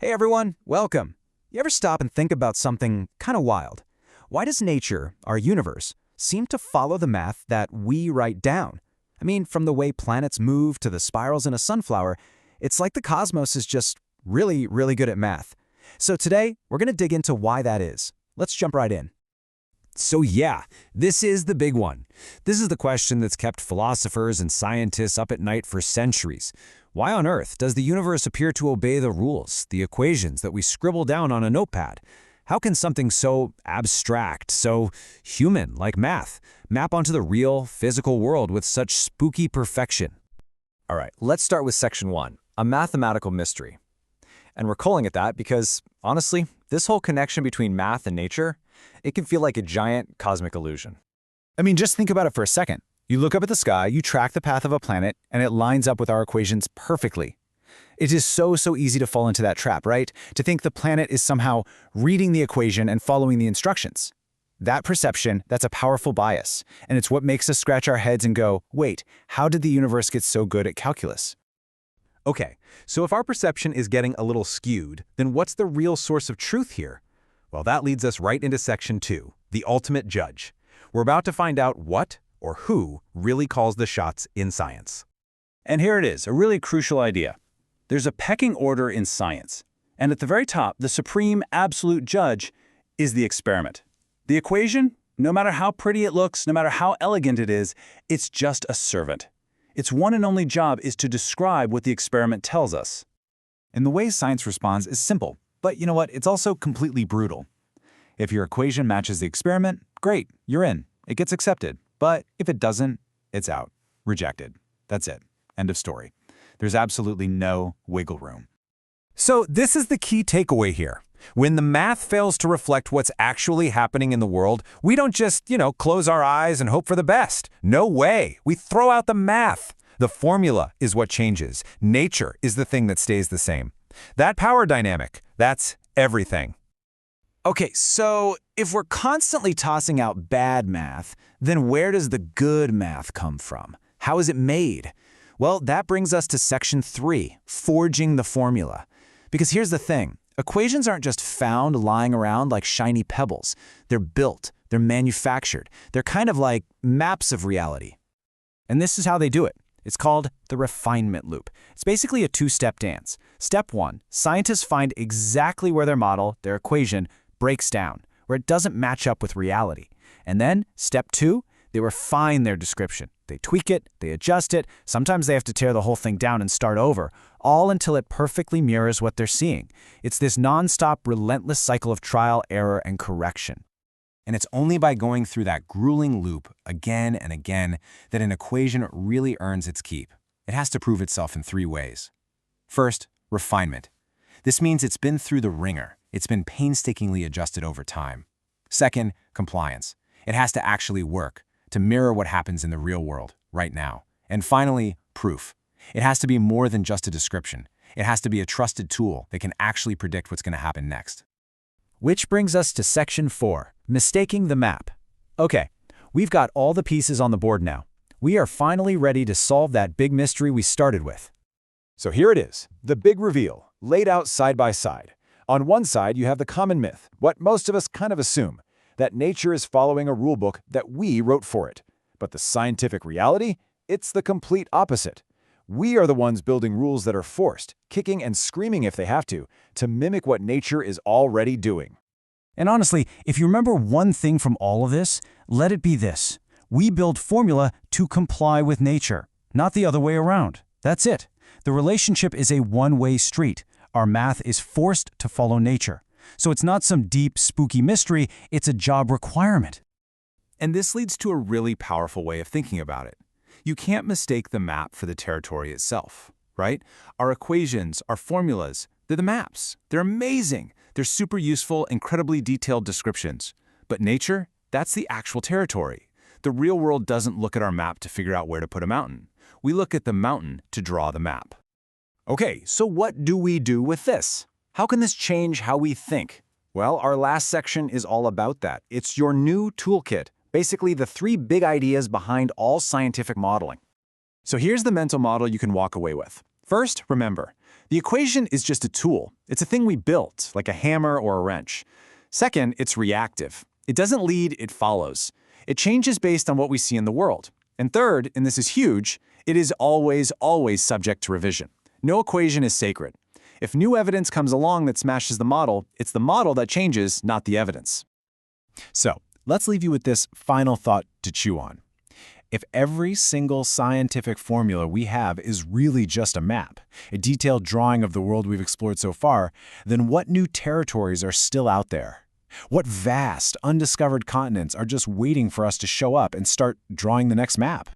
Hey everyone, welcome. You ever stop and think about something kind of wild? Why does nature, our universe, seem to follow the math that we write down? I mean, from the way planets move to the spirals in a sunflower, it's like the cosmos is just really, really good at math. So today, we're going to dig into why that is. Let's jump right in. So yeah, this is the big one. This is the question that's kept philosophers and scientists up at night for centuries. Why on earth does the universe appear to obey the rules, the equations that we scribble down on a notepad? How can something so abstract, so human like math, map onto the real, physical world with such spooky perfection? All right, let's start with section 1, a mathematical mystery. And we're calling it that because, honestly, this whole connection between math and nature, it can feel like a giant cosmic illusion. I mean, just think about it for a second. You look up at the sky, you track the path of a planet, and it lines up with our equations perfectly. It is so easy to fall into that trap, right? To think the planet is somehow reading the equation and following the instructions. That perception, that's a powerful bias, and it's what makes us scratch our heads and go, wait, how did the universe get so good at calculus? Okay, so if our perception is getting a little skewed, then what's the real source of truth here? Well, that leads us right into section 2, the ultimate judge. We're about to find out what or who really calls the shots in science. And here it is, a really crucial idea. There's a pecking order in science, and at the very top, the supreme absolute judge is the experiment. The equation, no matter how pretty it looks, no matter how elegant it is, it's just a servant. Its one and only job is to describe what the experiment tells us. And the way science responds is simple, but you know what? It's also completely brutal. If your equation matches the experiment, great, you're in. It gets accepted. But if it doesn't, it's out. Rejected. That's it. End of story. There's absolutely no wiggle room. So this is the key takeaway here. When the math fails to reflect what's actually happening in the world, we don't just, close our eyes and hope for the best. No way. We throw out the math. The formula is what changes. Nature is the thing that stays the same. That power dynamic, that's everything. Okay, so if we're constantly tossing out bad math, then where does the good math come from? How is it made? Well, that brings us to section 3, forging the formula. Because here's the thing. Equations aren't just found lying around like shiny pebbles. They're built, they're manufactured. They're kind of like maps of reality. And this is how they do it. It's called the refinement loop. It's basically a two-step dance. Step 1, scientists find exactly where their model, their equation, breaks down, where it doesn't match up with reality. And then, step 2, they refine their description. They tweak it, they adjust it, sometimes they have to tear the whole thing down and start over, all until it perfectly mirrors what they're seeing. It's this non-stop, relentless cycle of trial, error, and correction. And it's only by going through that grueling loop again and again that an equation really earns its keep. It has to prove itself in 3 ways. First, refinement. This means it's been through the ringer. It's been painstakingly adjusted over time. Second, compliance. It has to actually work, to mirror what happens in the real world, right now. And finally, proof. It has to be more than just a description. It has to be a trusted tool that can actually predict what's going to happen next. Which brings us to section 4, mistaking the map. Okay, we've got all the pieces on the board now. We are finally ready to solve that big mystery we started with. So here it is, the big reveal, laid out side by side. On one side, you have the common myth, what most of us kind of assume, that nature is following a rulebook that we wrote for it. But the scientific reality? It's the complete opposite. We are the ones building rules that are forced, kicking and screaming if they have to mimic what nature is already doing. And honestly, if you remember one thing from all of this, let it be this. We build formula to comply with nature, not the other way around. That's it. The relationship is a one-way street. Our math is forced to follow nature. So it's not some deep, spooky mystery, it's a job requirement. And this leads to a really powerful way of thinking about it. You can't mistake the map for the territory itself, right? Our equations, our formulas, they're the maps. They're amazing. They're super useful, incredibly detailed descriptions. But nature, that's the actual territory. The real world doesn't look at our map to figure out where to put a mountain. We look at the mountain to draw the map. Okay, so what do we do with this? How can this change how we think? Well, our last section is all about that. It's your new toolkit, basically the 3 big ideas behind all scientific modeling. So here's the mental model you can walk away with. First, remember, The equation is just a tool. It's a thing we built, like a hammer or a wrench. Second, it's reactive. It doesn't lead, it follows. It changes based on what we see in the world. And third, and this is huge, it is always, always subject to revision. No equation is sacred. If new evidence comes along that smashes the model, it's the model that changes, not the evidence. So, let's leave you with this final thought to chew on. If every single scientific formula we have is really just a map, a detailed drawing of the world we've explored so far, then what new territories are still out there? What vast, undiscovered continents are just waiting for us to show up and start drawing the next map?